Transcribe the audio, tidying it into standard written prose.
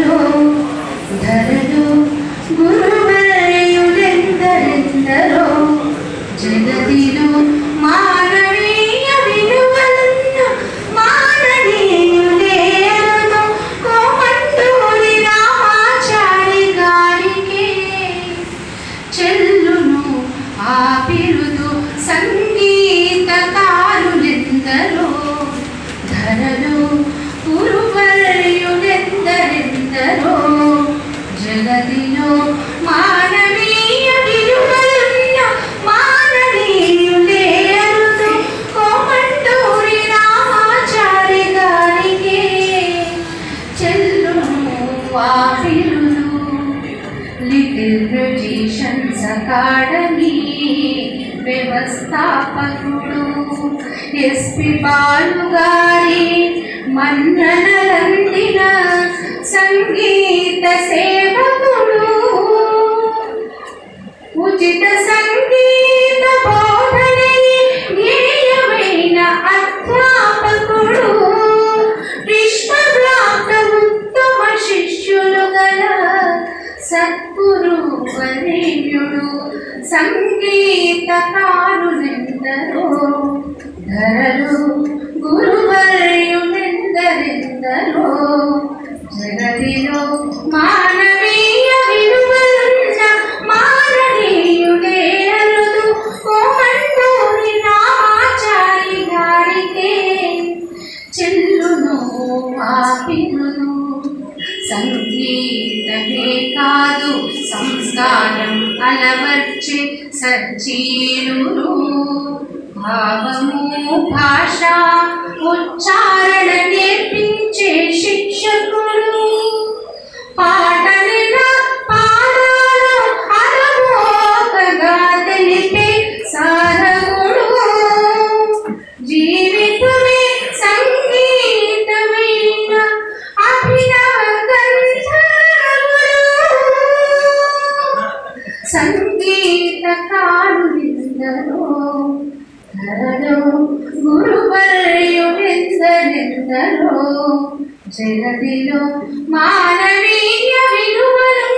జగతిలో ధరలో గురువర్యులెందరెందరో జగతిలో మానవీయ విలువలున్న మాననీయులేరును కోమటూరి రామాచారి గారికే చెల్లును ఆ బిరుదు సంగీతకారులెందరో ధరలో గురువర్యులెందరెందరో జగతిలో మానవీయ విలువలున్న మాననీయులేరును కోమటూరి రామాచారి గారికే చెల్లును ఆ బిరుదు. లిటిల్ బ్రిటిషన్స్ అకాడమీ వ్యవస్థాపకుడు ఎస్పి బాలు గారి మన్ననలందిన సంగీత సేవకుడు ఉచిత సంగీత బోధనని ధ్యేయమైన అధ్యాపకుడు విశ్వవ్యాప్త ఉత్తమ శిష్యులు గల సద్గురు వరేణ్యుడు సంగీతకారులెందరో ధరలు గురువర్యులెందరెందరో జగతిలో మానవీయ విలువలున్న మాననీయులేరును కోమటూరి రామాచారి గారికే చెల్లును ఆ బిరుదు. సంగీతమే కాదు సంస్కారం అలవర్చే సజ్జీలును భావము భాష ఉచ్చారణ నేర్పించే శిక్షకుడు పాటలిలా పాడాలో అలవోకగా తెలిపే సాధకుడు జీవితమే సంగీతమైన అభినవ సంగీతకారులెందరో ధరలో గురువర్యులెందరెందరో జగతిలో మానవీయ విలువలు